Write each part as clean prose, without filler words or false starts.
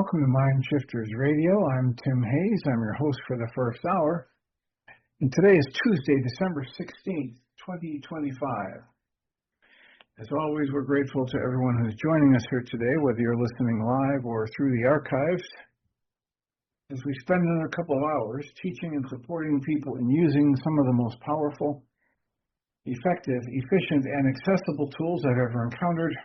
Welcome to Mind Shifters Radio. I'm Tim Hayes. I'm your host for the first hour. And today is Tuesday, December 16th, 2025. As always, we're grateful to everyone who's joining us here today, whether you're listening live or through the archives, as we spend another couple of hours teaching and supporting people in using some of the most powerful, effective, efficient, and accessible tools I've ever encountered.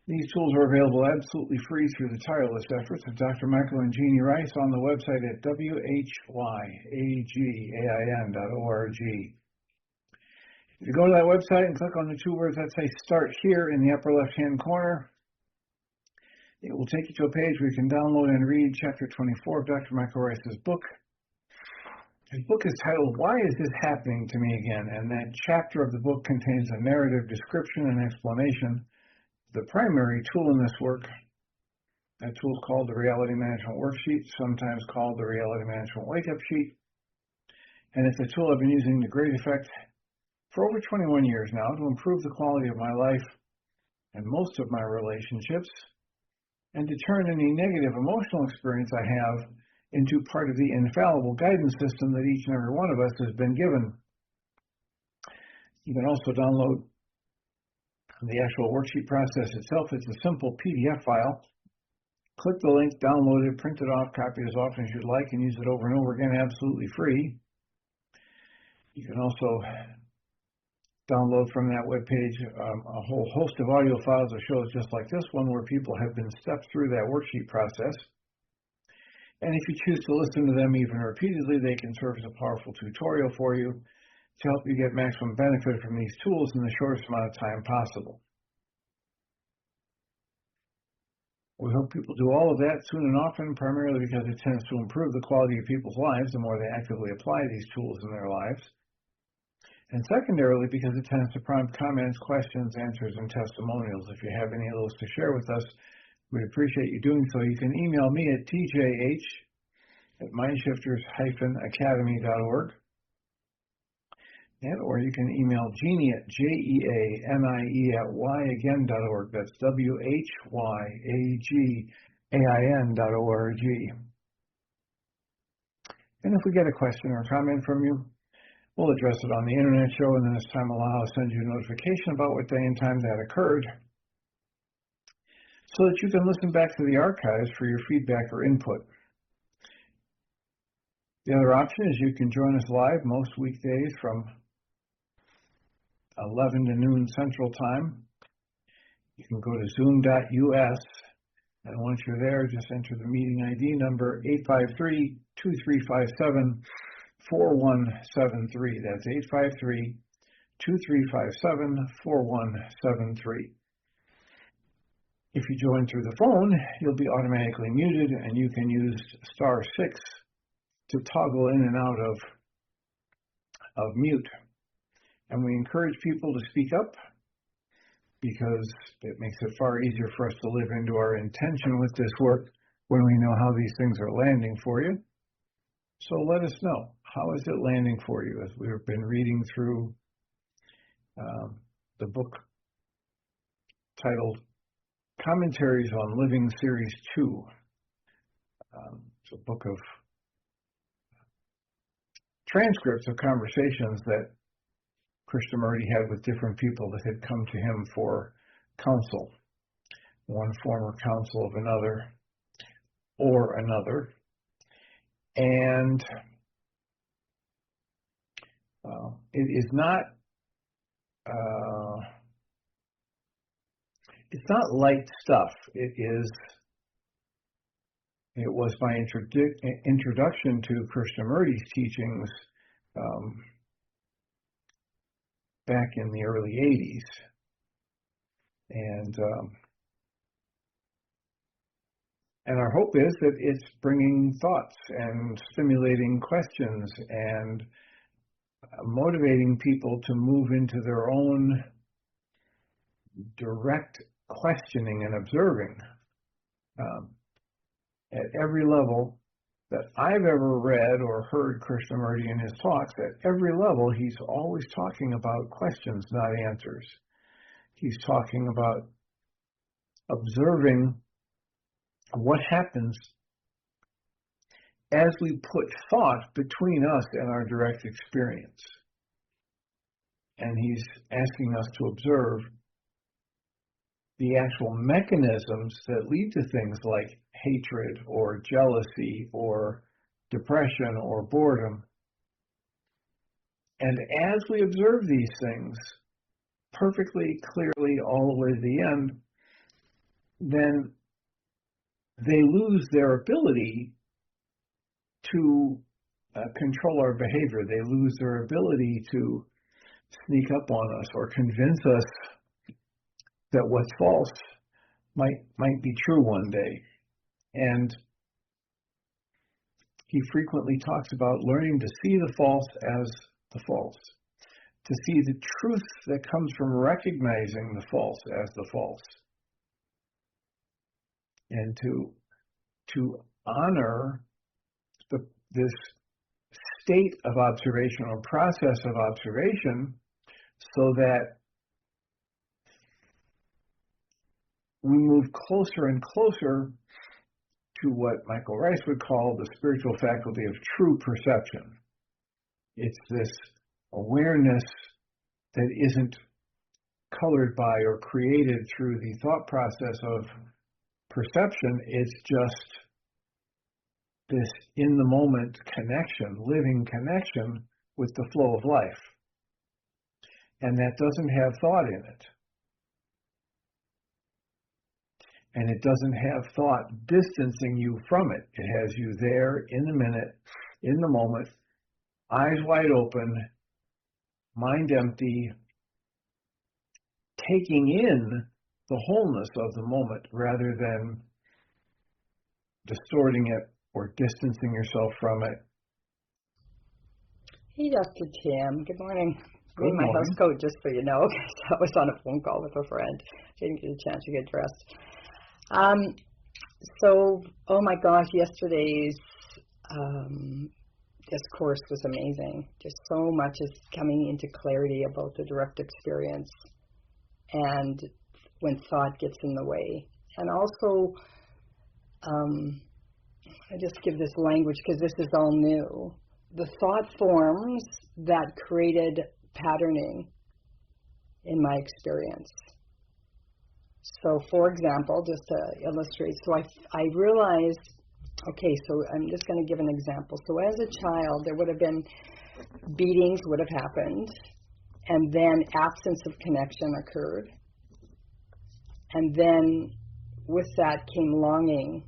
These tools are available absolutely free through the tireless efforts of Dr. Michael and Jeanie Ryce on the website at whyagain.org. If you go to that website and click on the two words that say Start Here in the upper left-hand corner, it will take you to a page where you can download and read Chapter 24 of Dr. Michael Ryce's book. His book is titled, Why Is This Happening to Me Again? And that chapter of the book contains a narrative description and explanation. The primary tool in this work, that tool is called the Reality Management Worksheet, sometimes called the Reality Management Wake-Up Sheet. And it's a tool I've been using to great effect for over 21 years now to improve the quality of my life and most of my relationships, and to turn any negative emotional experience I have into part of the infallible guidance system that each and every one of us has been given. You can also download the actual worksheet process itself. It's a simple PDF file. Click the link, download it, print it off, copy it as often as you'd like, and use it over and over again absolutely free. You can also download from that webpage a whole host of audio files of shows just like this one where people have been stepped through that worksheet process. And if you choose to listen to them even repeatedly, they can serve as a powerful tutorial for you to help you get maximum benefit from these tools in the shortest amount of time possible. We hope people do all of that soon and often, primarily because it tends to improve the quality of people's lives the more they actively apply these tools in their lives. And secondarily, because it tends to prompt comments, questions, answers, and testimonials. If you have any of those to share with us, we'd appreciate you doing so. You can email me at tjh@mindshifters-academy.org. Or you can email Jeanie at jeanie@yagain.org. That's whyagain.org. And if we get a question or a comment from you, we'll address it on the internet show, and then as time allows, I'll send you a notification about what day and time that occurred, so that you can listen back to the archives for your feedback or input. The other option is you can join us live most weekdays from 11 to noon Central Time. You can go to zoom.us, and once you're there, just enter the meeting ID number 853-2357-4173. That's 853-2357-4173. If you join through the phone, you'll be automatically muted, and you can use *6 to toggle in and out of mute. And we encourage people to speak up because it makes it far easier for us to live into our intention with this work when we know how these things are landing for you. So let us know, how is it landing for you? As we've been reading through the book titled Commentaries on Living Series 2. It's a book of transcripts of conversations that Krishnamurti had with different people that had come to him for counsel, one former counsel of another or another. And it is not it's not light stuff. It was my introduction to Krishnamurti's teachings back in the early 80s. And our hope is that it's bringing thoughts and stimulating questions and motivating people to move into their own direct questioning and observing at every level that I've ever read or heard Krishnamurti in his talks. At every level, he's always talking about questions, not answers. He's talking about observing what happens as we put thought between us and our direct experience. And he's asking us to observe the actual mechanisms that lead to things like hatred or jealousy or depression or boredom. And as we observe these things perfectly, clearly, all the way to the end, then they lose their ability to control our behavior. They lose their ability to sneak up on us or convince us that what's false might be true one day. And he frequently talks about learning to see the false as the false, to see the truth that comes from recognizing the false as the false, and to honor this state of observation or process of observation, so that we move closer and closer to what Michael Ryce would call the spiritual faculty of true perception. It's this awareness that isn't colored by or created through the thought process of perception. It's just this in-the-moment connection, living connection with the flow of life. And that doesn't have thought in it. And it doesn't have thought distancing you from it. It has you there in the minute, in the moment, eyes wide open, mind empty, taking in the wholeness of the moment rather than distorting it or distancing yourself from it. Hey, Dr. Tim. Good morning. Good I'm my morning. house coat, just so you know, because I was on a phone call with a friend. Didn't get a chance to get dressed. Oh my gosh, yesterday's discourse was amazing. Just so much is coming into clarity about the direct experience and when thought gets in the way. And also, I just give this language because this is all new. The thought forms that created patterning in my experience. So, for example, just to illustrate, so I realized, okay, so I'm just going to give an example. So as a child, there would have been beatings would have happened, and then absence of connection occurred. And then with that came longing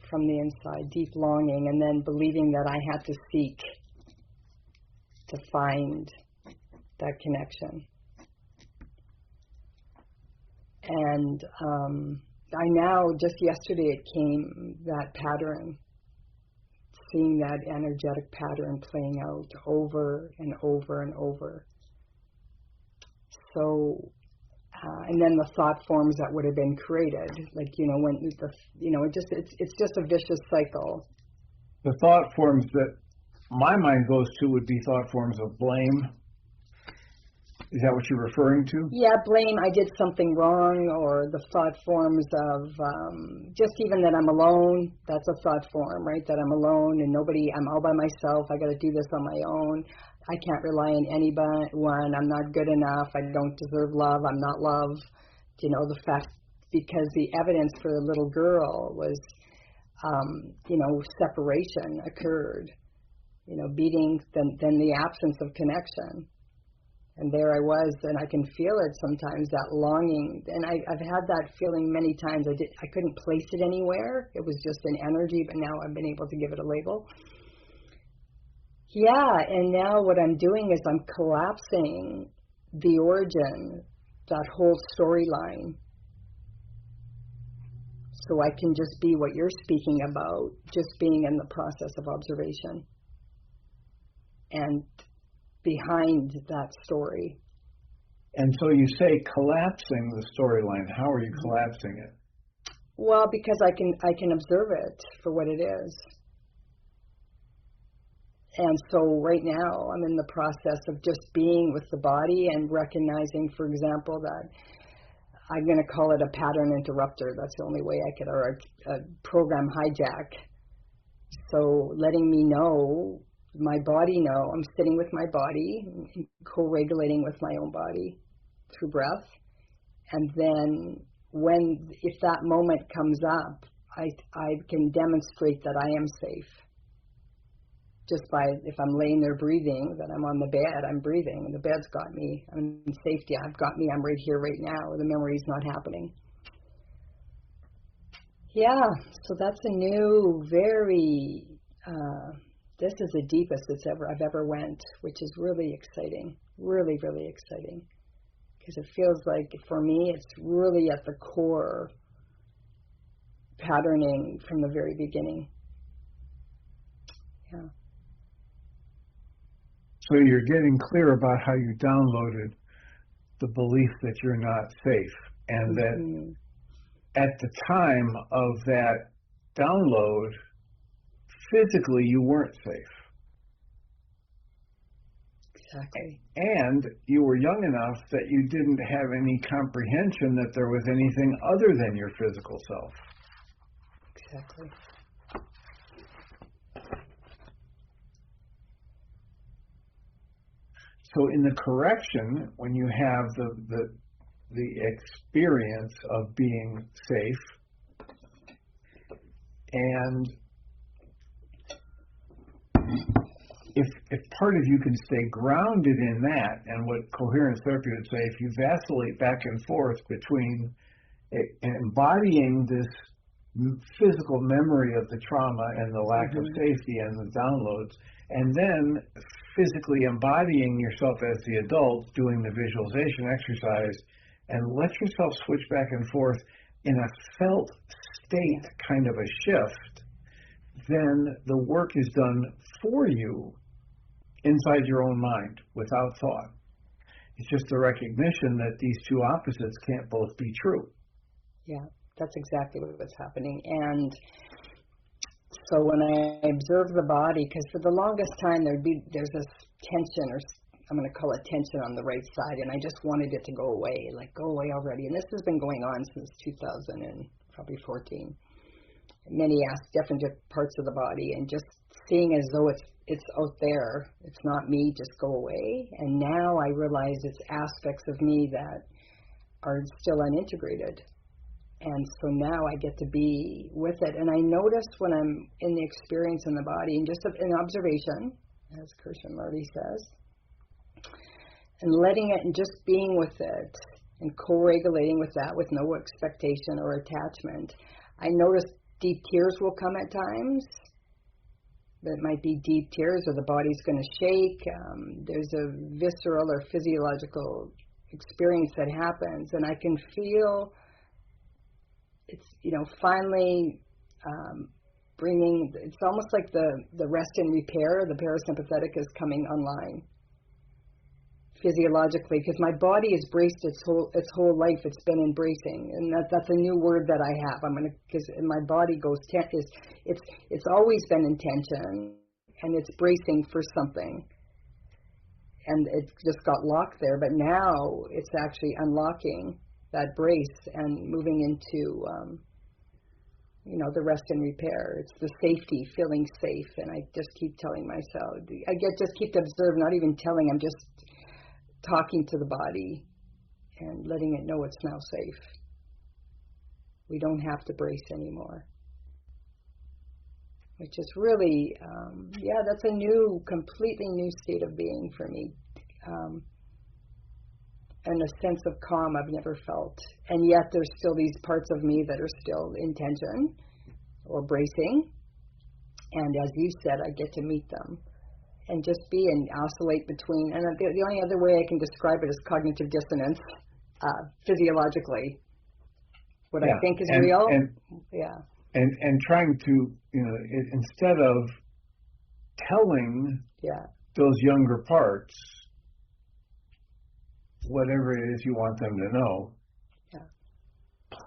from the inside, deep longing, and then believing that I had to seek to find that connection. And I now, just yesterday it came, that pattern, seeing that energetic pattern playing out over and over and over. So, and then the thought forms that would have been created, like, when it's just a vicious cycle. The thought forms that my mind goes to would be thought forms of blame. Is that what you're referring to? Yeah, blame, I did something wrong, or the thought forms of just even that I'm alone. That's a thought form, right? That I'm alone and I'm all by myself. I got to do this on my own. I can't rely on anyone. I'm not good enough. I don't deserve love. I'm not loved. The fact, because the evidence for the little girl was, separation occurred, beating, then the absence of connection. And there I was, and I can feel it sometimes, that longing. And I've had that feeling many times. I couldn't place it anywhere. It was just an energy, but now I've been able to give it a label. Yeah, and now what I'm doing is I'm collapsing the origin, that whole storyline. So I can just be what you're speaking about, just being in the process of observation. And behind that story. And so you say collapsing the storyline. How are you collapsing it? Well, because I can observe it for what it is. And so right now I'm in the process of just being with the body and recognizing, for example, that I'm going to call it a pattern interrupter. That's the only way I could, or a program hijack. So letting me know, my body know, I'm sitting with my body, co-regulating with my own body through breath. And then if that moment comes up, I can demonstrate that I am safe. Just by, if I'm laying there breathing, that I'm on the bed, I'm breathing, and the bed's got me, I'm in safety, I've got me, I'm right here, right now, the memory's not happening. Yeah, so that's a new, very, this is the deepest I've ever went, which is really exciting, really, really exciting. Because it feels like, for me, it's really at the core patterning from the very beginning. Yeah. So you're getting clear about how you downloaded the belief that you're not safe, and that at the time of that download, physically you weren't safe. Exactly. And you were young enough that you didn't have any comprehension that there was anything other than your physical self. Exactly. So in the correction, when you have the experience of being safe, and if part of you can stay grounded in that, and what coherence therapy would say, if you vacillate back and forth between embodying this physical memory of the trauma and the lack of safety and the downloads, and then physically embodying yourself as the adult, doing the visualization exercise, and let yourself switch back and forth in a felt state kind of a shift, then the work is done for you inside your own mind without thought. It's just the recognition that these two opposites can't both be true. Yeah, that's exactly what's happening. And so when I observe the body, because for the longest time there's this tension, or I'm going to call it tension on the right side, and I just wanted it to go away, like go away already. And this has been going on since 2014. Many different parts of the body, and just seeing as though it's out there, it's not me, just go away. And now I realize it's aspects of me that are still unintegrated. And so now I get to be with it. And I notice when I'm in the experience in the body, and just in observation, as Krishnamurti says, and letting it and just being with it and co-regulating with that with no expectation or attachment, I notice deep tears will come at times. It might be deep tears, or the body's going to shake. There's a visceral or physiological experience that happens, and I can feel it's, finally bringing, it's almost like the rest and repair, the parasympathetic is coming online physiologically, because my body has braced its whole life. It's been embracing, and that's a new word that I have. Because my body goes it's always been in tension, and it's bracing for something, and it just got locked there. But now it's actually unlocking that brace and moving into the rest and repair. It's the safety, feeling safe, and I just keep telling myself, just keep to observe, not even telling, I'm just talking to the body and letting it know it's now safe. We don't have to brace anymore. Which is really, that's a completely new state of being for me. And a sense of calm I've never felt. And yet there's still these parts of me that are still in tension or bracing. And as you said, I get to meet them. And just be and oscillate between, and the only other way I can describe it is cognitive dissonance, physiologically. What I think is real. And trying to, instead of telling those younger parts whatever it is you want them to know,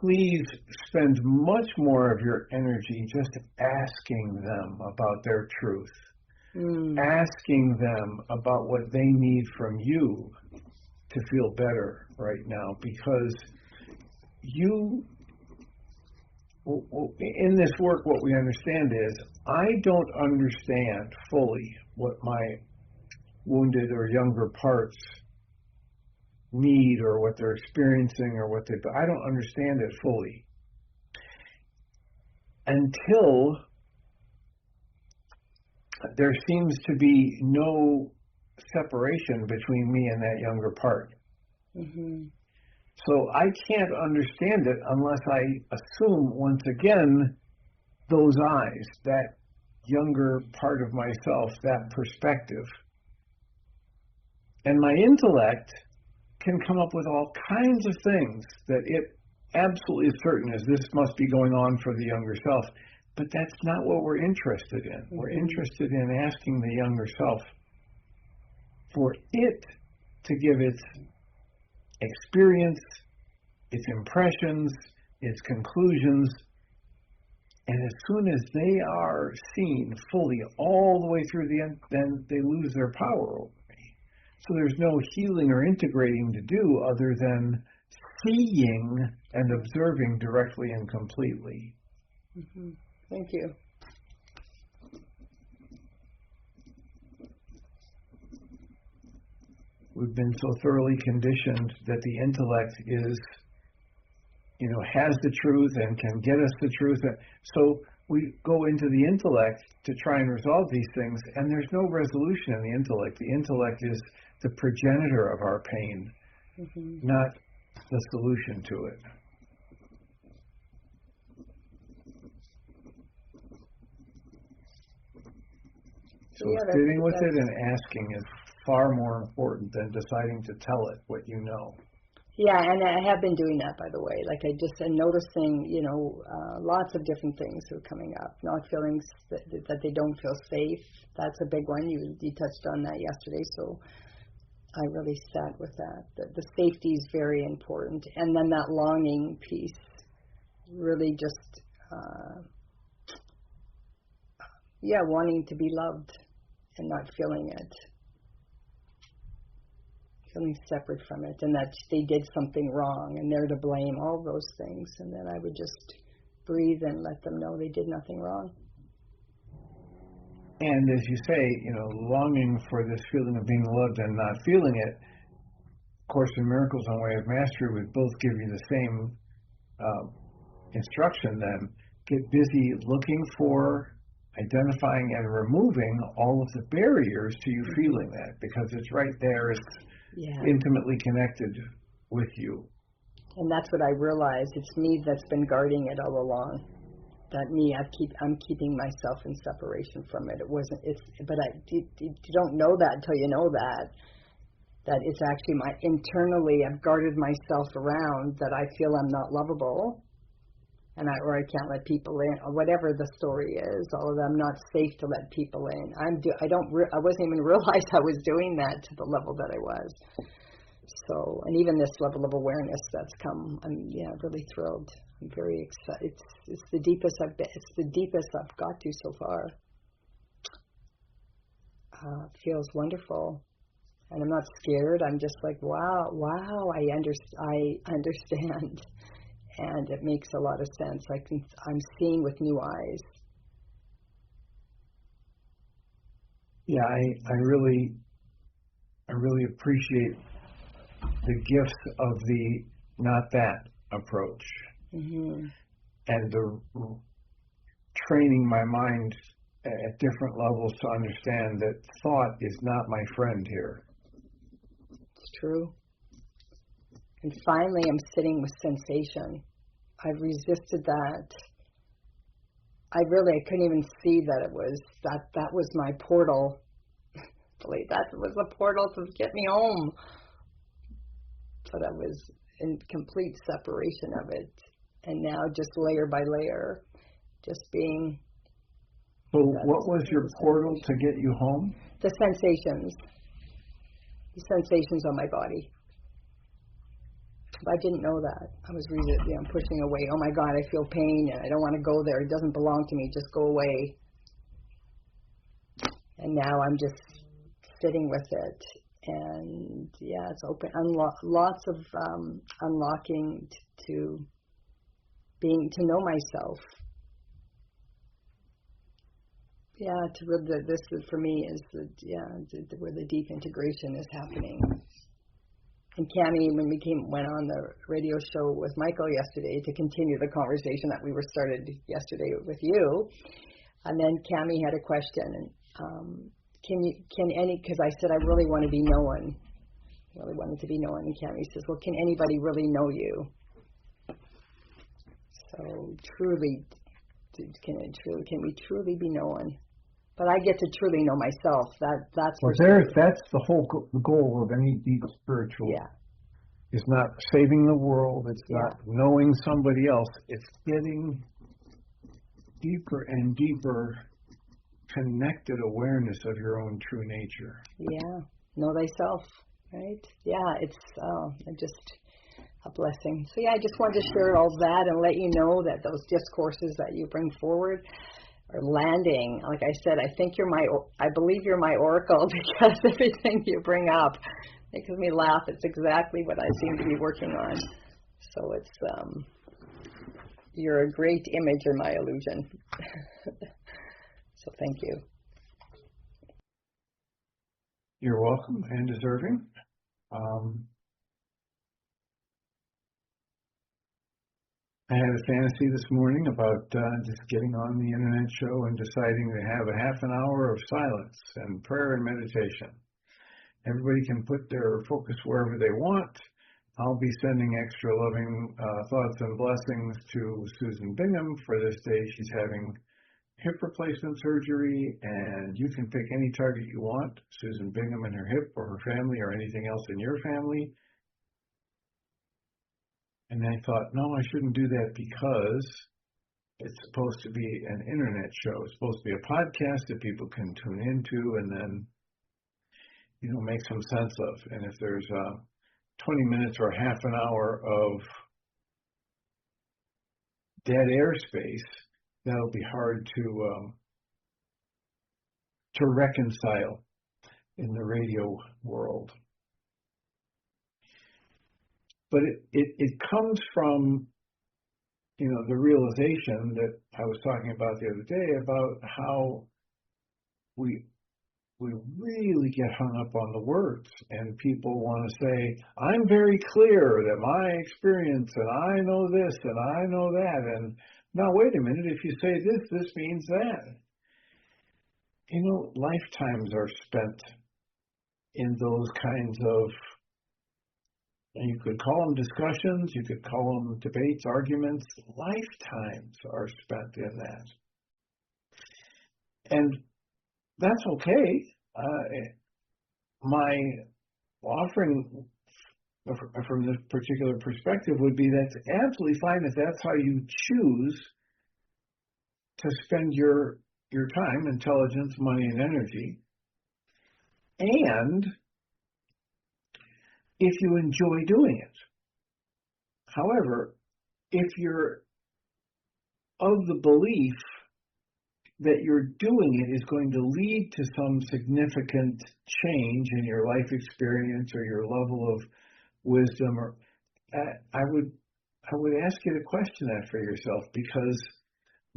please spend much more of your energy just asking them about their truth. Asking them about what they need from you to feel better right now, because in this work, what we understand is I don't understand fully what my wounded or younger parts need or what they're experiencing or I don't understand it fully until there seems to be no separation between me and that younger part. Mm-hmm. So I can't understand it unless I assume once again those eyes, that younger part of myself, that perspective. And my intellect can come up with all kinds of things that it absolutely is certain is this must be going on for the younger self. But that's not what we're interested in. Mm-hmm. We're interested in asking the younger self for it to give its experience, its impressions, its conclusions, and as soon as they are seen fully all the way through the end, then they lose their power over me. So there's no healing or integrating to do other than seeing and observing directly and completely. Mm-hmm. Thank you. We've been so thoroughly conditioned that the intellect is, has the truth and can get us the truth. So we go into the intellect to try and resolve these things, and there's no resolution in the intellect. The intellect is the progenitor of our pain, mm-hmm. not the solution to it. So sitting with it and asking is far more important than deciding to tell it what you know. Yeah, and I have been doing that, by the way. Like I just am noticing, lots of different things are coming up. Not feeling that they don't feel safe. That's a big one. You touched on that yesterday, so I really sat with that. The safety is very important. And then that longing piece, really just, wanting to be loved and not feeling it. Feeling separate from it, and that they did something wrong and they're to blame, all those things. And then I would just breathe and let them know they did nothing wrong. And as you say, longing for this feeling of being loved and not feeling it, Course in Miracles and Way of Mastery would both give you the same instruction then. Get busy looking for, identifying, and removing all of the barriers to you feeling that, because it's right there. It's intimately connected with you. And that's what I realized. It's me that's been guarding it all along. I'm keeping myself in separation from it. You don't know that until you know that it's actually internally I've guarded myself around that I feel I'm not lovable. Or I can't let people in, or whatever the story is. All of them, not safe to let people in. I wasn't even realize I was doing that to the level that I was. So, and even this level of awareness that's come, I'm really thrilled. I'm very excited. It's the deepest I've been. It's the deepest I've got to so far. It feels wonderful, and I'm not scared. I'm just like, wow, I understand. And it makes a lot of sense. I'm seeing with new eyes. Yeah, I really appreciate the gifts of the not that approach, mm-hmm. and the training my mind at different levels to understand that thought is not my friend here. It's true. And finally, I'm sitting with sensation. I've resisted that. I couldn't even see that it was, that was my portal. That was the portal to get me home. But I was in complete separation of it. And now just layer by layer, just being. So what was your portal to get you home? The sensations. The sensations on my body. I didn't know that. I was pushing away. Oh my God, I feel pain and I don't want to go there. It doesn't belong to me. Just go away. And now I'm just sitting with it And yeah, it's open, lots of unlocking to know myself. Yeah, this is, for me, is where the deep integration is happening. And Cammie, when we went on the radio show with Michael yesterday to continue the conversation that we were started yesterday with you, and then Cammie had a question, and because I said I really want to be known, really wanted to be known, and Cammie says, well, can anybody really know you? So truly, can we truly be known? But I get to truly know myself. That's well, that's the whole goal of any deep spiritual. Yeah. It's not saving the world. It's not knowing somebody else. It's getting deeper and deeper connected awareness of your own true nature. Yeah. Know thyself, right? Yeah, it's just a blessing. So yeah, I just wanted to share all that and let you know that those discourses that you bring forward are landing. Like I said, I believe you're my oracle, because everything you bring up makes me laugh. It's exactly what I seem to be working on. So you're a great image in my illusion. So thank you. You're welcome and deserving. I had a fantasy this morning about just getting on the internet show and deciding to have a half an hour of silence and prayer and meditation. Everybody can put their focus wherever they want. I'll be sending extra loving thoughts and blessings to Susan Bingham for this day. She's having hip replacement surgery, and you can pick any target you want, Susan Bingham and her hip, or her family, or anything else in your family. And I thought, no, I shouldn't do that, because it's supposed to be an internet show. It's supposed to be a podcast that people can tune into and then, make some sense of. And if there's 20 minutes or half an hour of dead air space, that'll be hard to reconcile in the radio world. But it comes from, the realization that I was talking about the other day, about how we really get hung up on the words, and people want to say, I'm very clear that my experience, and I know this, and I know that, and now wait a minute, if you say this means that. Lifetimes are spent in those kinds of, and you could call them discussions, you could call them debates, arguments. Lifetimes are spent in that. And that's okay. My offering from this particular perspective would be that's absolutely fine if that's how you choose to spend your time, intelligence, money, and energy. And if you enjoy doing it. However, if you're of the belief that you're doing it is going to lead to some significant change in your life experience or your level of wisdom, or I would ask you to question that for yourself, because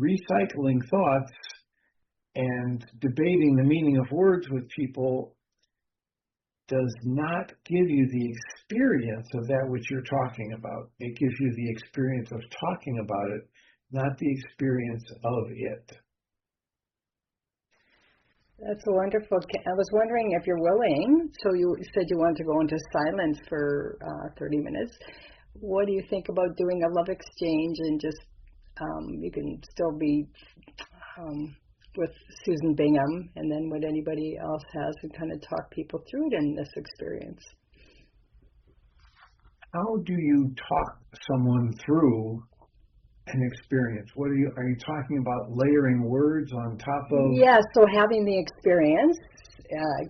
recycling thoughts and debating the meaning of words with people does not give you the experience of that which you're talking about. It gives you the experience of talking about it, not the experience of it. That's wonderful. I was wondering if you're willing, so you said you wanted to go into silence for 30 minutes. What do you think about doing a love exchange, and just, you can still be with Susan Bingham, and then what anybody else has, and kind of talk people through it in this experience. How do you talk someone through an experience? Are you talking about layering words on top of? Yeah, so having the experience,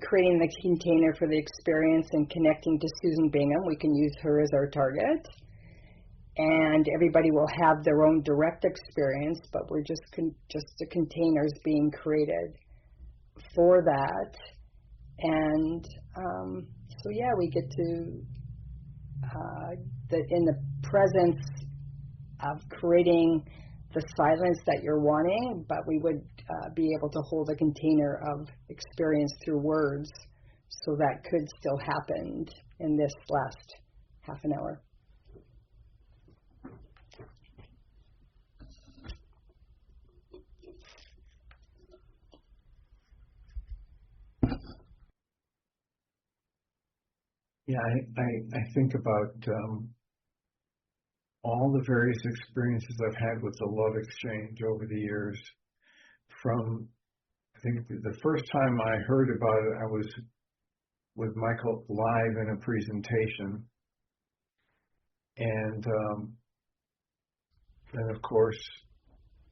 creating the container for the experience, and connecting to Susan Bingham. We can use her as our target. And everybody will have their own direct experience, but we're just the containers being created for that. And So yeah, we get to, in the presence of creating the silence that you're wanting, but we would be able to hold a container of experience through words, so that could still happen in this last half an hour. Yeah, I think about all the various experiences I've had with the love exchange over the years. From, I think the first time I heard about it, I was with Michael live in a presentation. And then, of course,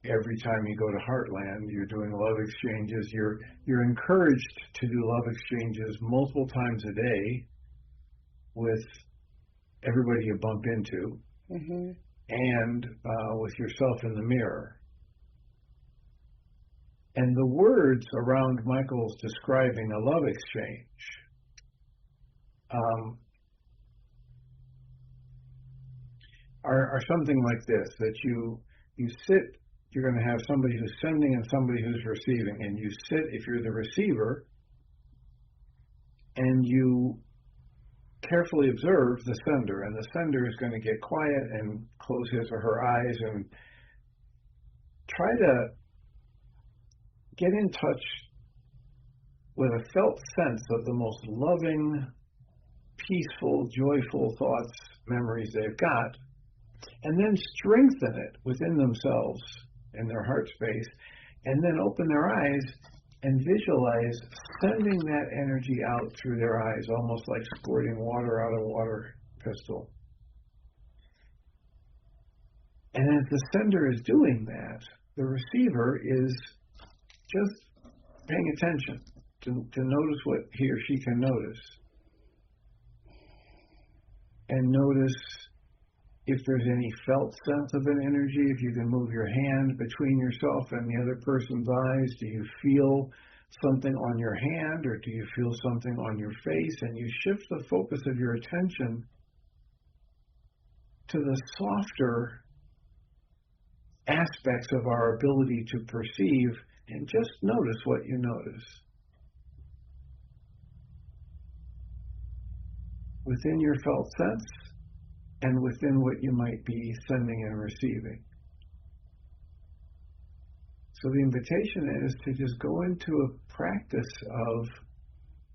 every time you go to Heartland, you're doing love exchanges. You're encouraged to do love exchanges multiple times a day with everybody you bump into, Mm-hmm. and with yourself in the mirror. And the words around Michael's describing a love exchange are something like this, that you sit, you're going to have somebody who's sending and somebody who's receiving, and you sit, if you're the receiver, and you carefully observe the sender, and the sender is going to get quiet and close his or her eyes and try to get in touch with a felt sense of the most loving, peaceful, joyful thoughts, memories they've got, and then strengthen it within themselves in their heart space, and then open their eyes and visualize sending that energy out through their eyes, almost like squirting water out of a water pistol. And as the sender is doing that, the receiver is just paying attention to notice what he or she can notice. And notice if there's any felt sense of an energy, if you can move your hand between yourself and the other person's eyes. Do you feel something on your hand, or do you feel something on your face? And you shift the focus of your attention to the softer aspects of our ability to perceive, and just notice what you notice. Within your felt sense, and within what you might be sending and receiving. So the invitation is to just go into a practice of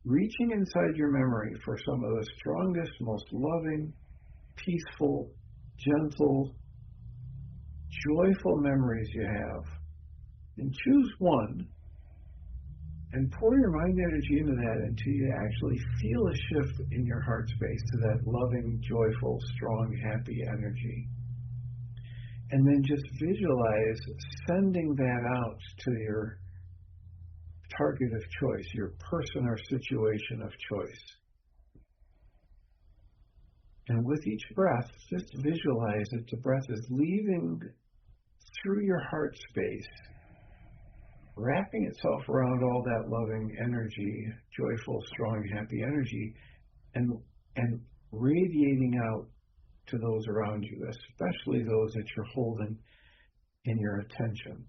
reaching inside your memory for some of the strongest, most loving, peaceful, gentle, joyful memories you have. And choose one and pour your mind energy into that until you actually feel a shift in your heart space to that loving, joyful, strong, happy energy. And then just visualize sending that out to your target of choice, your person or situation of choice. And with each breath, just visualize that the breath is leaving through your heart space, wrapping itself around all that loving energy, joyful, strong, happy energy, and radiating out to those around you, especially those that you're holding in your attention,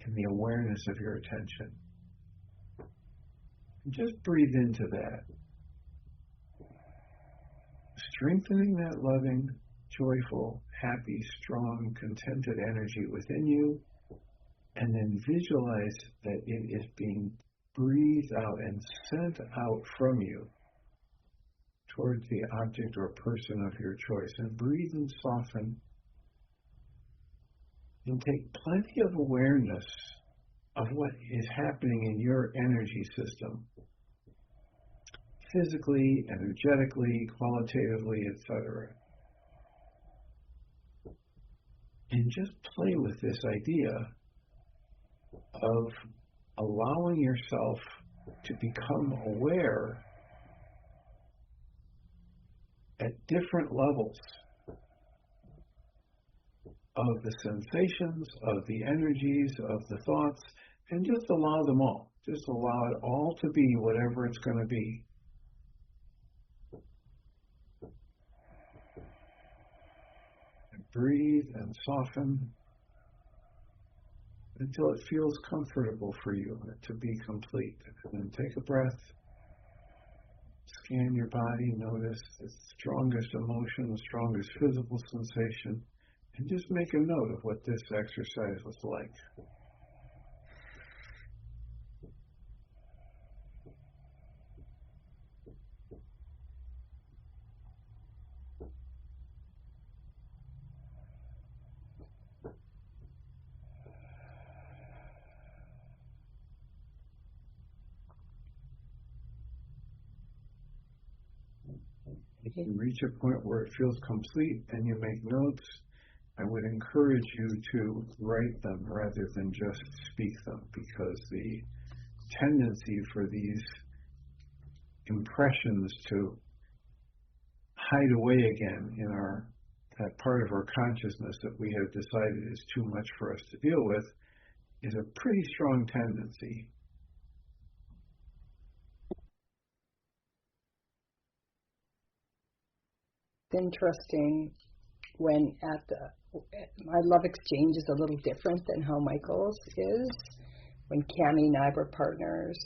in the awareness of your attention. And just breathe into that, strengthening that loving, joyful, happy, strong, contented energy within you, and then visualize that it is being breathed out and sent out from you towards the object or person of your choice. And breathe and soften, and take plenty of awareness of what is happening in your energy system, physically, energetically, qualitatively, etc. And just play with this idea of allowing yourself to become aware at different levels of the sensations, of the energies, of the thoughts, and just allow them all. Just allow it all to be whatever it's going to be. breathe and soften until it feels comfortable for you to be complete. And then take a breath, scan your body, notice the strongest emotion, the strongest physical sensation, and just make a note of what this exercise was like. If you reach a point where it feels complete and you make notes, I would encourage you to write them rather than just speak them, because the tendency for these impressions to hide away again in that part of our consciousness that we have decided is too much for us to deal with is a pretty strong tendency. Interesting when my love exchange is a little different than how Michael's is. When Cammie and I were partners,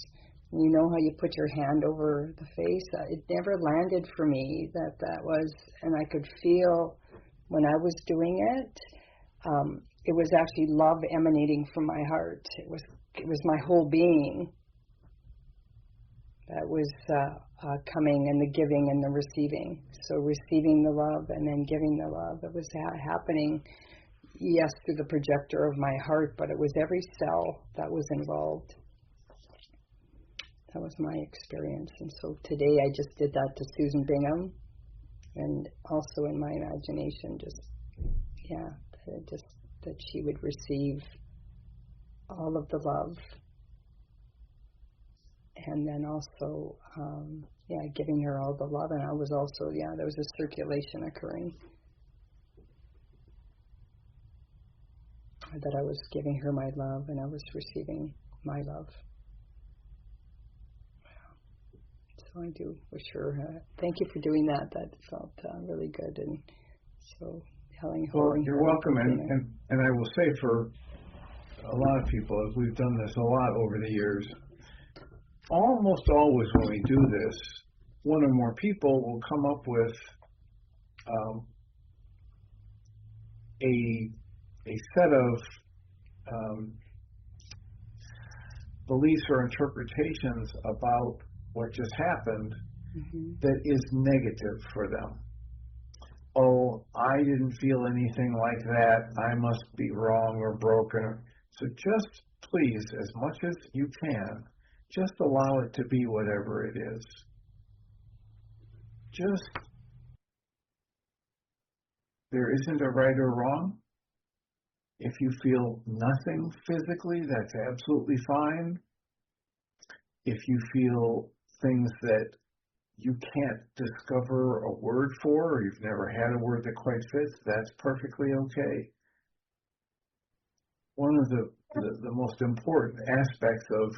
you know how you put your hand over the face? It never landed for me that was, and I could feel when I was doing it, it was actually love emanating from my heart. It was my whole being that was coming, and the giving and the receiving. So receiving the love and then giving the love. It was happening, yes, through the projector of my heart, but it was every cell that was involved. That was my experience. And so today I just did that to Susan Bingham, and also in my imagination, that she would receive all of the love. And then also, giving her all the love. And I was also, there was a circulation occurring. That I was giving her my love and I was receiving my love. So I do wish her, thank you for doing that. That felt really good. And so, well, you're welcome. And I will say for a lot of people, as we've done this a lot over the years, almost always when we do this, one or more people will come up with a set of beliefs or interpretations about what just happened that is negative for them. Oh, I didn't feel anything like that. I must be wrong or broken. So just please, as much as you can, just allow it to be whatever it is. There isn't a right or wrong. If you feel nothing physically, that's absolutely fine. If you feel things that you can't discover a word for, or you've never had a word that quite fits, that's perfectly okay. One of the most important aspects of,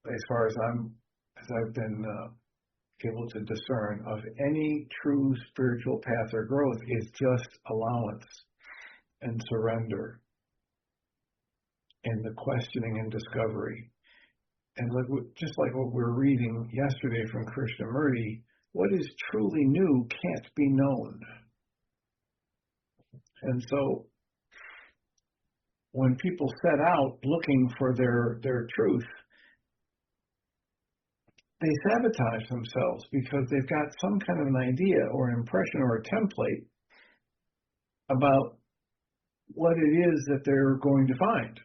as far as I've been able to discern, of any true spiritual path or growth is just allowance and surrender and the questioning and discovery. And just like what we were reading yesterday from Krishnamurti, what is truly new can't be known. And so when people set out looking for their truth, they sabotage themselves because they've got some kind of an idea or an impression or a template about what it is that they're going to find.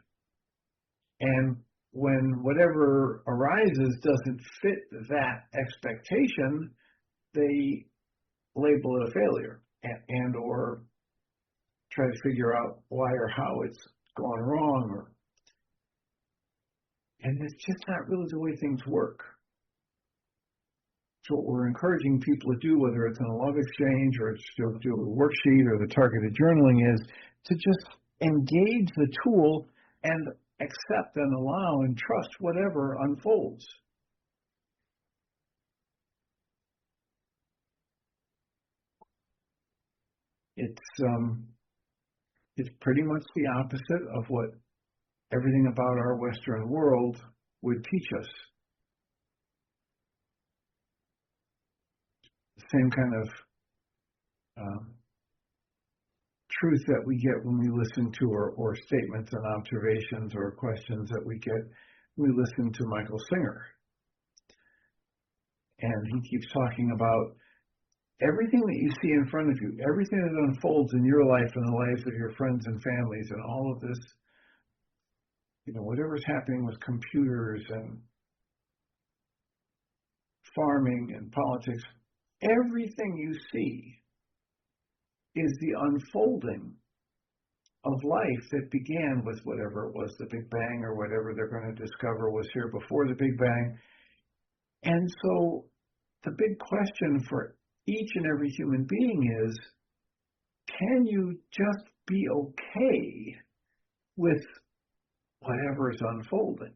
And when whatever arises doesn't fit that expectation, they label it a failure and or try to figure out why or how it's gone wrong. And it's just not really the way things work. So what we're encouraging people to do, whether it's in a love exchange or it's to do a worksheet or the targeted journaling, is to just engage the tool and accept and allow and trust whatever unfolds. It's pretty much the opposite of what everything about our Western world would teach us. The same kind of truth that we get when we listen to, or statements and observations or questions that we get when we listen to Michael Singer. And he keeps talking about everything that you see in front of you, everything that unfolds in your life and the lives of your friends and families, and all of this, whatever's happening with computers and farming and politics, everything you see is the unfolding of life that began with whatever it was, the Big Bang, or whatever they're going to discover was here before the Big Bang. And so the big question for each and every human being is, can you just be okay with whatever is unfolding?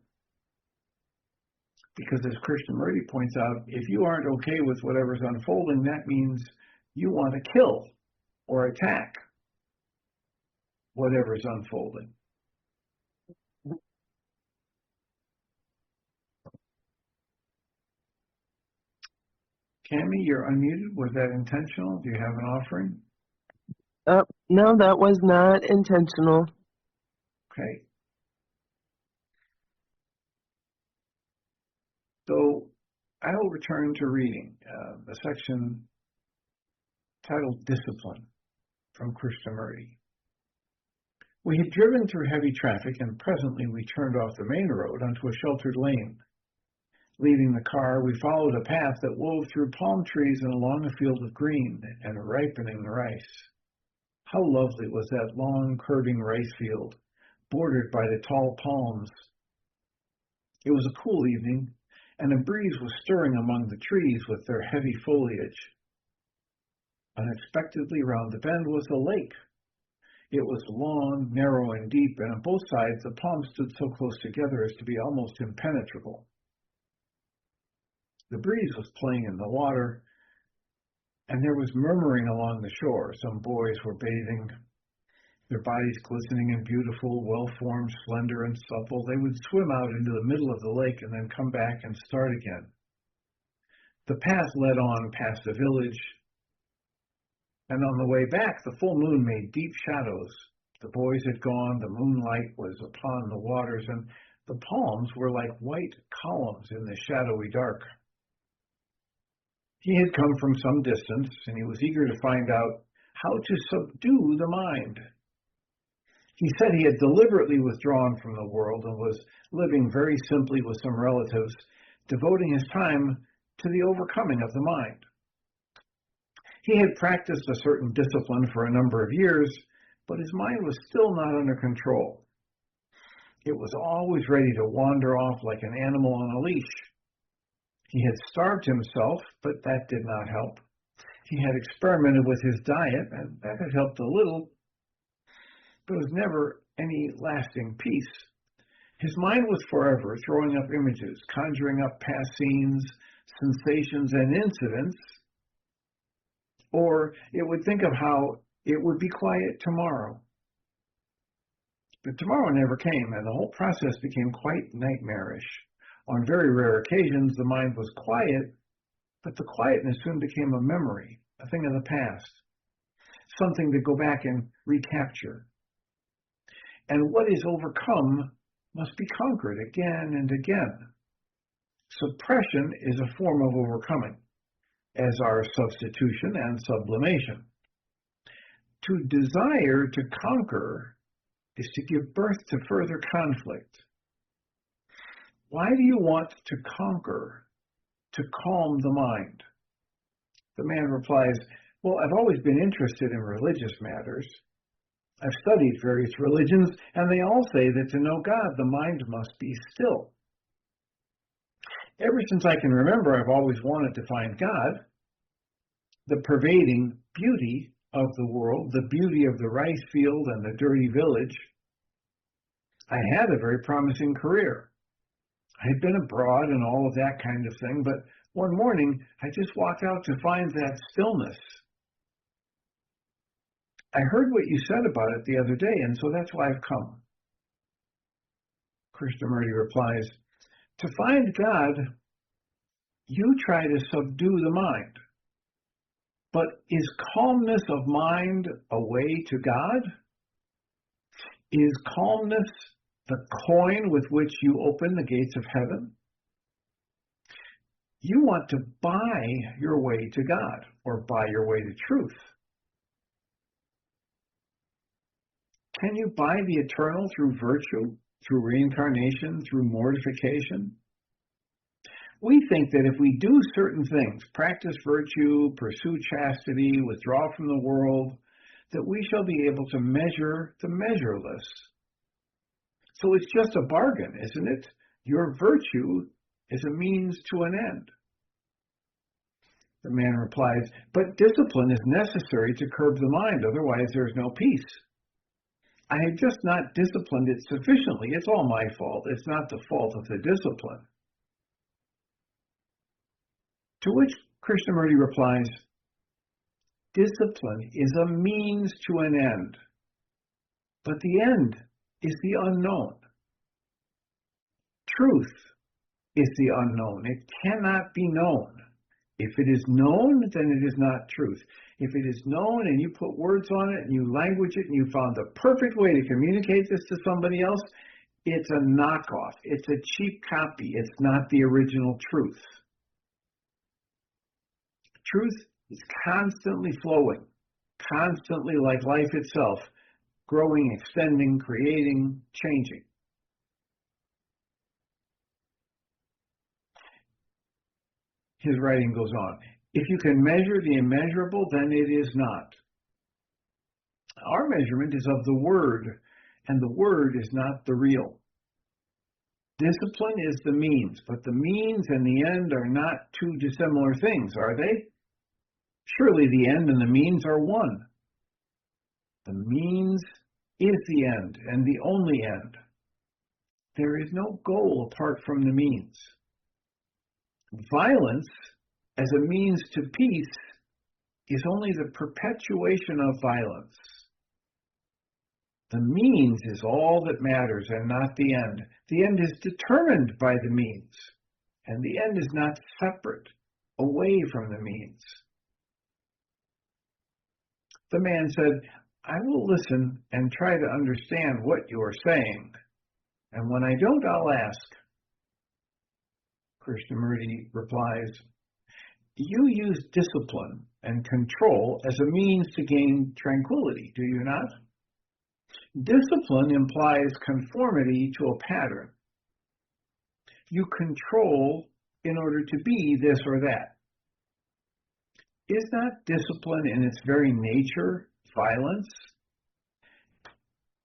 Because as Krishnamurti points out, if you aren't okay with whatever's unfolding, that means you want to kill or attack whatever's unfolding. Cami, you're unmuted. Was that intentional? Do you have an offering? No, that was not intentional. Okay. So I will return to reading the section titled Discipline from Krishnamurti. We had driven through heavy traffic, and presently we turned off the main road onto a sheltered lane. Leaving the car, we followed a path that wove through palm trees and along a field of green and ripening rice. How lovely was that long, curving rice field, bordered by the tall palms. It was a cool evening, and a breeze was stirring among the trees with their heavy foliage. Unexpectedly, round the bend was a lake. It was long, narrow, and deep, and on both sides the palms stood so close together as to be almost impenetrable. The breeze was playing in the water, and there was murmuring along the shore. Some boys were bathing, their bodies glistening and beautiful, well-formed, slender, and supple. They would swim out into the middle of the lake and then come back and start again. The path led on past the village, and on the way back the full moon made deep shadows. The boys had gone, the moonlight was upon the waters, and the palms were like white columns in the shadowy dark. He had come from some distance, and he was eager to find out how to subdue the mind. He said he had deliberately withdrawn from the world and was living very simply with some relatives, devoting his time to the overcoming of the mind. He had practiced a certain discipline for a number of years, but his mind was still not under control. It was always ready to wander off like an animal on a leash. He had starved himself, but that did not help. He had experimented with his diet, and that had helped a little, but there was never any lasting peace. His mind was forever throwing up images, conjuring up past scenes, sensations, and incidents, or it would think of how it would be quiet tomorrow. But tomorrow never came, and the whole process became quite nightmarish. On very rare occasions, the mind was quiet, but the quietness soon became a memory, a thing of the past, something to go back and recapture. And what is overcome must be conquered again and again. Suppression is a form of overcoming, as are substitution and sublimation. To desire to conquer is to give birth to further conflict. Why do you want to conquer? To calm the mind. The man replies, well, I've always been interested in religious matters. I've studied various religions, and they all say that to know God, the mind must be still. Ever since I can remember, I've always wanted to find God. The pervading beauty of the world, the beauty of the rice field and the dirty village. I had a very promising career. I had been abroad and all of that kind of thing, but one morning I just walked out to find that stillness. I heard what you said about it the other day, and so that's why I've come. Krishnamurti replies, to find God, you try to subdue the mind. But is calmness of mind a way to God? Is calmness the coin with which you open the gates of heaven? You want to buy your way to God, or buy your way to truth. Can you buy the eternal through virtue, through reincarnation, through mortification? We think that if we do certain things, practice virtue, pursue chastity, withdraw from the world, that we shall be able to measure the measureless. So it's just a bargain, isn't it? Your virtue is a means to an end. The man replies, but discipline is necessary to curb the mind, otherwise there is no peace. I have just not disciplined it sufficiently. It's all my fault. It's not the fault of the discipline. To which Krishnamurti replies, discipline is a means to an end, but the end is the unknown. Truth is the unknown. It cannot be known. If it is known, then it is not truth. If it is known and you put words on it and you language it and you found the perfect way to communicate this to somebody else, it's a knockoff. It's a cheap copy. It's not the original truth. Truth is constantly flowing, constantly like life itself, growing, extending, creating, changing. His writing goes on. If you can measure the immeasurable, then it is not. Our measurement is of the word, and the word is not the real. Discipline is the means, but the means and the end are not two dissimilar things, are they? Surely the end and the means are one. The means is the end, and the only end. There is no goal apart from the means. Violence, as a means to peace, is only the perpetuation of violence. The means is all that matters and not the end. The end is determined by the means, and the end is not separate, away from the means. The man said, I will listen and try to understand what you are saying, and when I don't, I'll ask. Krishnamurti replies, you use discipline and control as a means to gain tranquility, do you not? Discipline implies conformity to a pattern. You control in order to be this or that. Is not discipline in its very nature violence?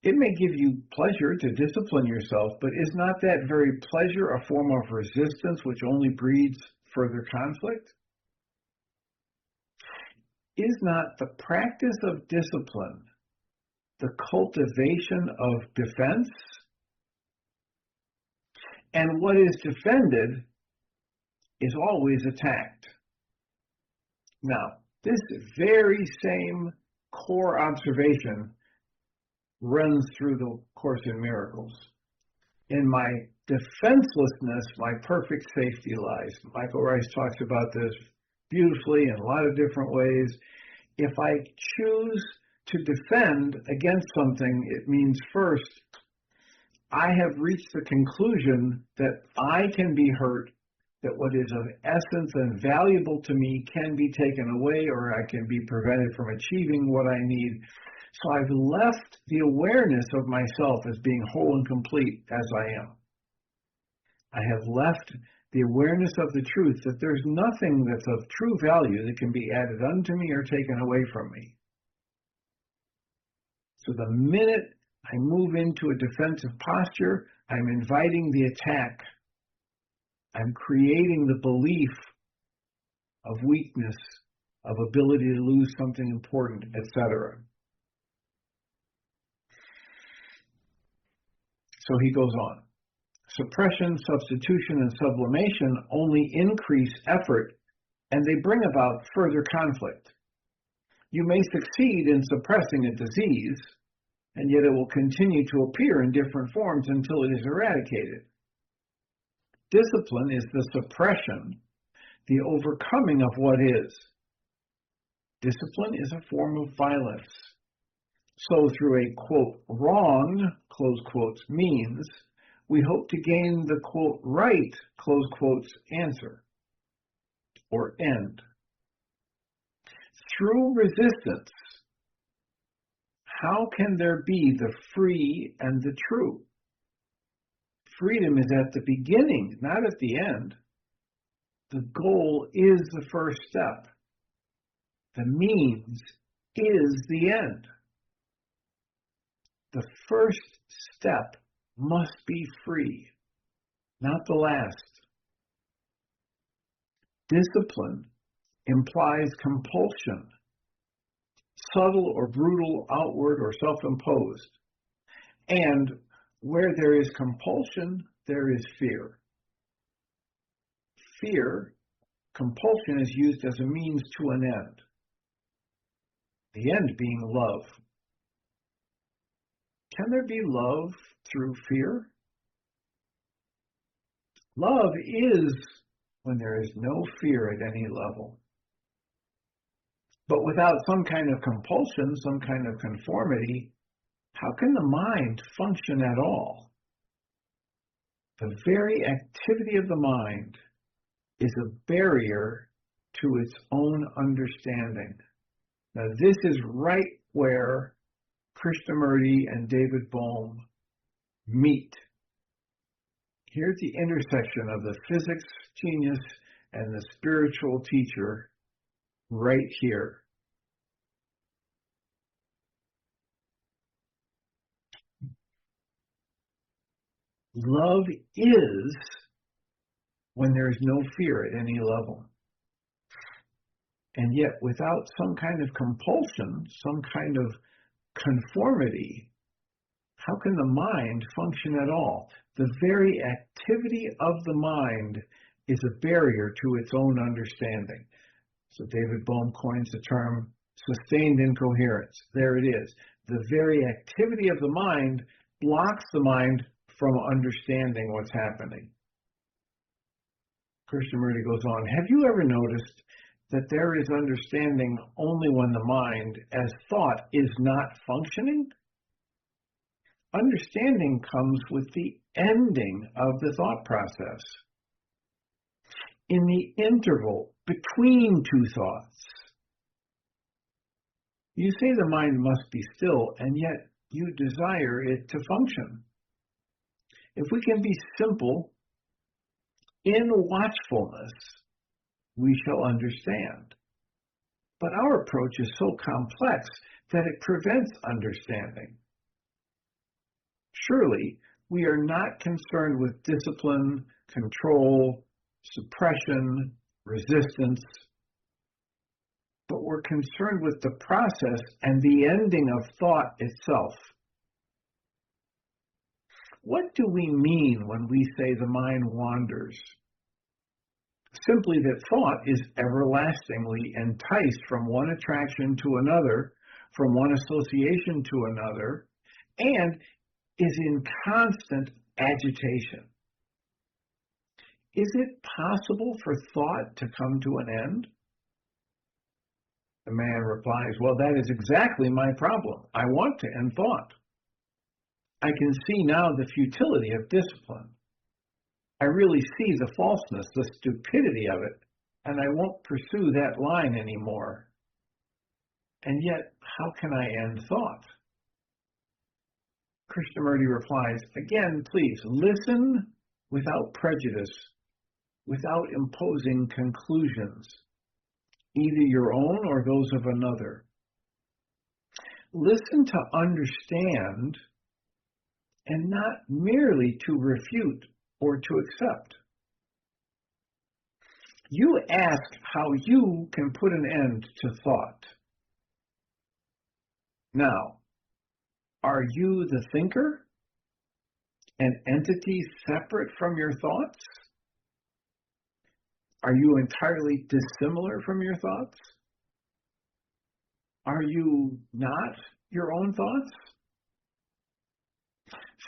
It may give you pleasure to discipline yourself, but is not that very pleasure a form of resistance which only breeds further conflict? Is not the practice of discipline the cultivation of defense? And what is defended is always attacked. Now, this very same core observation runs through the Course in Miracles. In my defenselessness, my perfect safety lies. Michael Ryce talks about this beautifully in a lot of different ways. If I choose to defend against something, it means first, I have reached the conclusion that I can be hurt, that what is of essence and valuable to me can be taken away, or I can be prevented from achieving what I need. So I've left the awareness of myself as being whole and complete as I am. I have left the awareness of the truth that there's nothing that's of true value that can be added unto me or taken away from me. So the minute I move into a defensive posture, I'm inviting the attack. I'm creating the belief of weakness, of ability to lose something important, etc. So he goes on. Suppression, substitution, and sublimation only increase effort, and they bring about further conflict. You may succeed in suppressing a disease, and yet it will continue to appear in different forms until it is eradicated. Discipline is the suppression, the overcoming of what is. Discipline is a form of violence. So through a, quote, wrong, close quotes, means, we hope to gain the, quote, right, close quotes, answer, or end. Through resistance, how can there be the free and the true? Freedom is at the beginning, not at the end. The goal is the first step. The means is the end. The first step must be free, not the last. Discipline implies compulsion, subtle or brutal, outward or self-imposed. And where there is compulsion, there is fear. Fear, compulsion, is used as a means to an end. The end being love. Can there be love through fear? Love is when there is no fear at any level. But without some kind of compulsion, some kind of conformity, how can the mind function at all? The very activity of the mind is a barrier to its own understanding. Now, this is right where Krishnamurti and David Bohm meet. Here's the intersection of the physics genius and the spiritual teacher right here. Love is when there is no fear at any level. And yet, without some kind of compulsion, some kind of conformity, how can the mind function at all? The very activity of the mind is a barrier to its own understanding. So David Bohm coins the term sustained incoherence. There it is. The very activity of the mind blocks the mind from understanding what's happening. Krishnamurti goes on, have you ever noticed that there is understanding only when the mind, as thought, is not functioning? Understanding comes with the ending of the thought process. In the interval between two thoughts. You say the mind must be still, and yet you desire it to function. If we can be simple in watchfulness, we shall understand. But our approach is so complex that it prevents understanding. Surely, we are not concerned with discipline, control, suppression, resistance, but we're concerned with the process and the ending of thought itself. What do we mean when we say the mind wanders? Simply that thought is everlastingly enticed from one attraction to another, from one association to another, and is in constant agitation. Is it possible for thought to come to an end? The man replies, well, that is exactly my problem. I want to end thought. I can see now the futility of discipline. I really see the falseness, the stupidity of it, and I won't pursue that line anymore. And yet, how can I end thought? Krishnamurti replies, again, please, listen without prejudice, without imposing conclusions, either your own or those of another. Listen to understand and not merely to refute or to accept. You ask how you can put an end to thought. Now, are you the thinker? An entity separate from your thoughts? Are you entirely dissimilar from your thoughts? Are you not your own thoughts?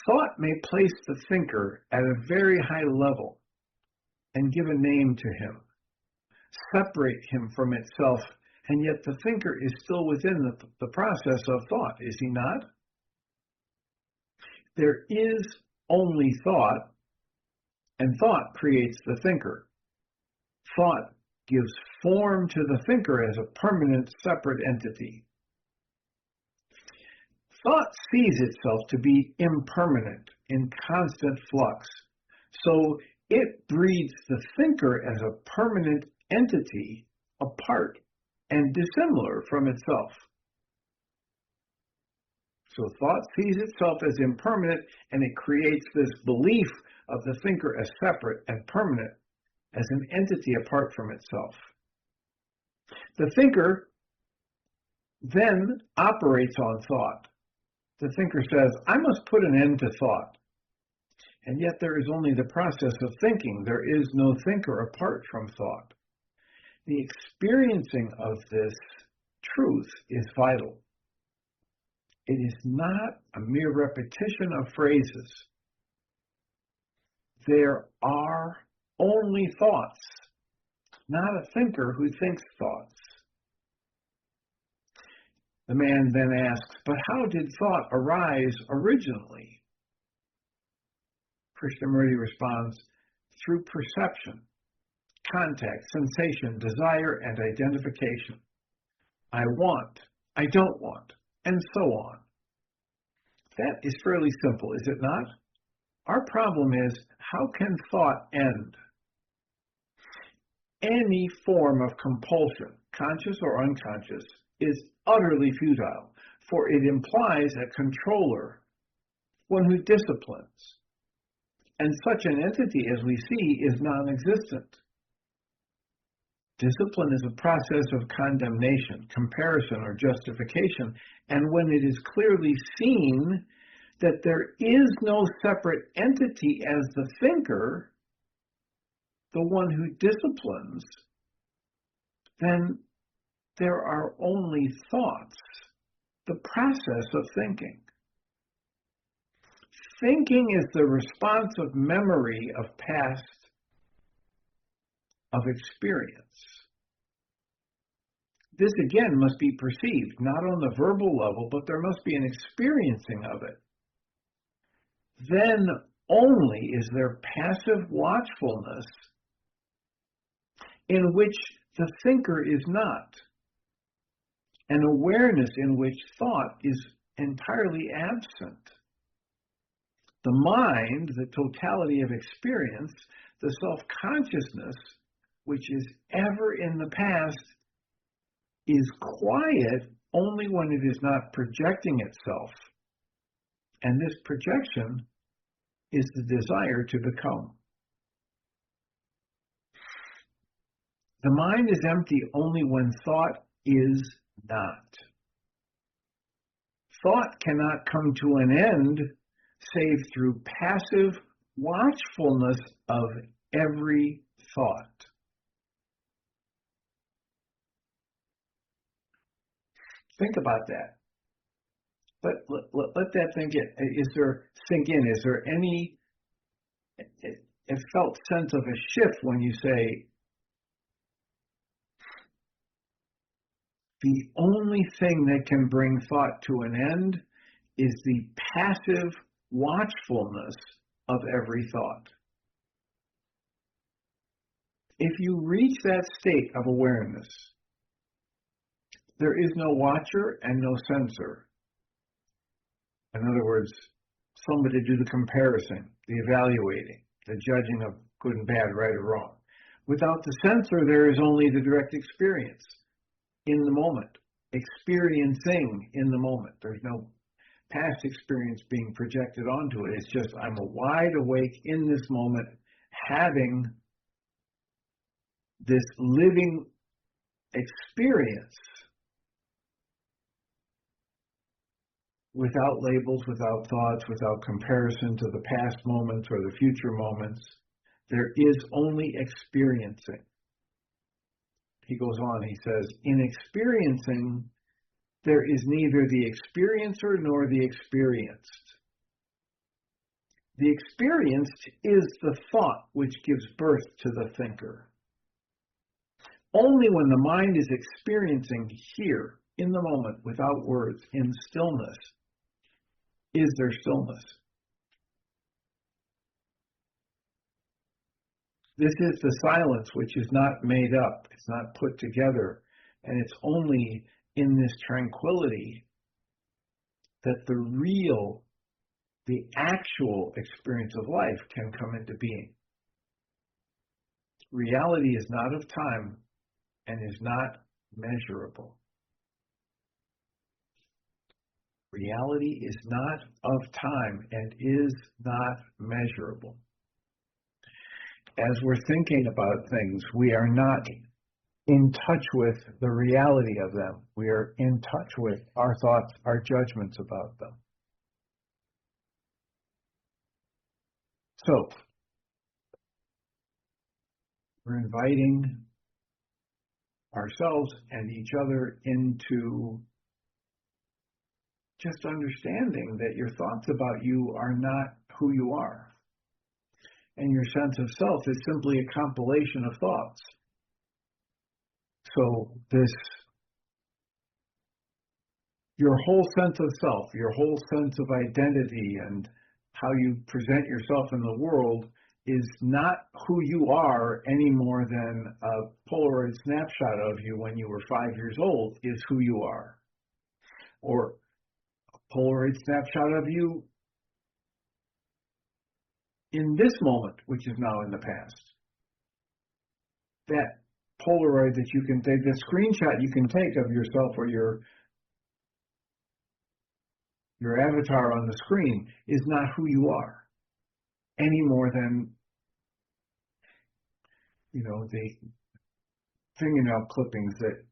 Thought may place the thinker at a very high level and give a name to him, separate him from itself, and yet the thinker is still within the process of thought, is he not? There is only thought, and thought creates the thinker. Thought gives form to the thinker as a permanent, separate entity. Thought sees itself to be impermanent, in constant flux. So it breeds the thinker as a permanent entity, apart and dissimilar from itself. So thought sees itself as impermanent, and it creates this belief of the thinker as separate and permanent, as an entity apart from itself. The thinker then operates on thought. The thinker says, I must put an end to thought. And yet there is only the process of thinking. There is no thinker apart from thought. The experiencing of this truth is vital. It is not a mere repetition of phrases. There are only thoughts, not a thinker who thinks thoughts. The man then asks, but how did thought arise originally? Krishnamurti responds, through perception, contact, sensation, desire, and identification. I want, I don't want, and so on. That is fairly simple, is it not? Our problem is, how can thought end? Any form of compulsion, conscious or unconscious, is utterly futile, for it implies a controller, one who disciplines. And such an entity as we see is non-existent. Discipline is a process of condemnation, comparison, or justification, and when it is clearly seen that there is no separate entity as the thinker, the one who disciplines, then there are only thoughts, the process of thinking. Thinking is the responsive memory of past, of experience. This again must be perceived, not on the verbal level, but there must be an experiencing of it. Then only is there passive watchfulness in which the thinker is not, an awareness in which thought is entirely absent. The mind, the totality of experience, the self-consciousness, which is ever in the past, is quiet only when it is not projecting itself. And this projection is the desire to become. The mind is empty only when thought is not. Thought cannot come to an end save through passive watchfulness of every thought. Think about that. Let that sink in. Is there any felt sense of a shift when you say, the only thing that can bring thought to an end is the passive watchfulness of every thought? If you reach that state of awareness, there is no watcher and no censor. In other words, somebody to do the comparison, the evaluating, the judging of good and bad, right or wrong. Without the censor, there is only the direct experience in the moment, experiencing in the moment. There's no past experience being projected onto it. It's just, I'm wide awake in this moment, having this living experience without labels, without thoughts, without comparison to the past moments or the future moments. There is only experiencing. He goes on, he says, in experiencing, there is neither the experiencer nor the experienced. The experienced is the thought which gives birth to the thinker. Only when the mind is experiencing here, in the moment, without words, in stillness, is there stillness. This is the silence which is not made up, it's not put together, and it's only in this tranquility that the actual experience of life can come into being. Reality is not of time and is not measurable. Reality is not of time and is not measurable. As we're thinking about things, we are not in touch with the reality of them. We are in touch with our thoughts, our judgments about them. So, we're inviting ourselves and each other into just understanding that your thoughts about you are not who you are. And your sense of self is simply a compilation of thoughts. So your whole sense of self, your whole sense of identity and how you present yourself in the world is not who you are any more than a Polaroid snapshot of you when you were 5 years old is who you are. Or a Polaroid snapshot of you in this moment, which is now in the past. That Polaroid that you can take, the screenshot you can take of yourself or your avatar on the screen is not who you are any more than, the fingernail clippings that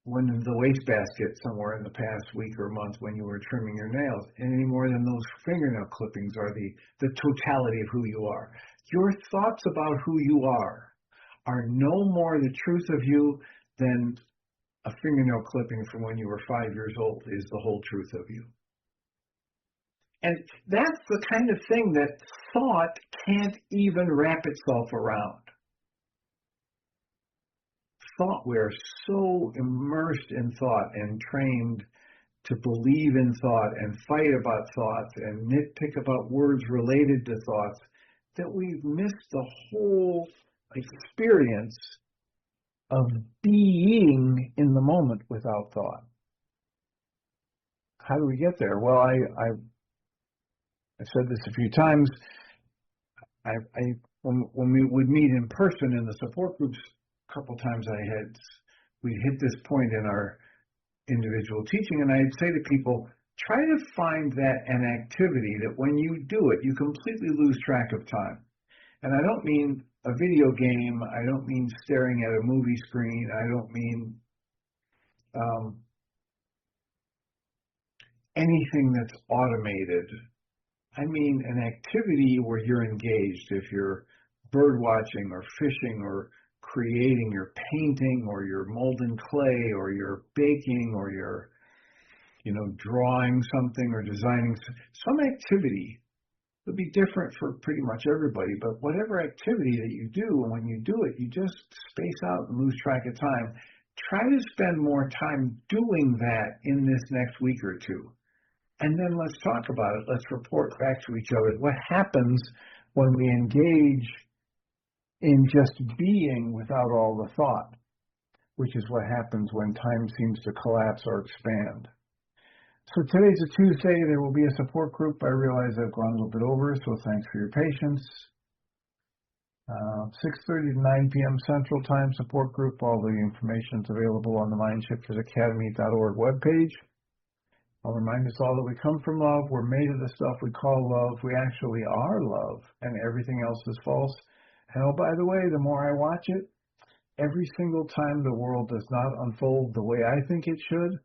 went in the wastebasket somewhere in the past week or month when you were trimming your nails, any more than those fingernail clippings are the totality of who you are. Your thoughts about who you are no more the truth of you than a fingernail clipping from when you were 5 years old is the whole truth of you. And that's the kind of thing that thought can't even wrap itself around. Thought, we're so immersed in thought and trained to believe in thought and fight about thoughts and nitpick about words related to thoughts that we've missed the whole experience of being in the moment without thought. How do we get there? Well, I've said this a few times. When we would meet in person in the support groups, a couple times we'd hit this point in our individual teaching, and I'd say to people, try to find an activity that when you do it, you completely lose track of time. And I don't mean a video game, I don't mean staring at a movie screen, I don't mean anything that's automated. I mean an activity where you're engaged. If you're bird watching or fishing or creating, you're painting or you're molding clay or you're baking or you're drawing something or designing some activity. It'll be different for pretty much everybody, but whatever activity that you do, and when you do it, you just space out and lose track of time. Try to spend more time doing that in this next week or two. And then let's talk about it. Let's report back to each other. What happens when we engage in just being without all the thought, which is what happens when time seems to collapse or expand. So today's a Tuesday. There will be a support group. I realize I've gone a little bit over, so thanks for your patience. 6:30 to 9 p.m. Central Time support group. All the information is available on the MindShiftersAcademy.org webpage. I'll remind us all that we come from love. We're made of the stuff we call love. We actually are love, and everything else is false. And oh, by the way, the more I watch it, every single time the world does not unfold the way I think it should,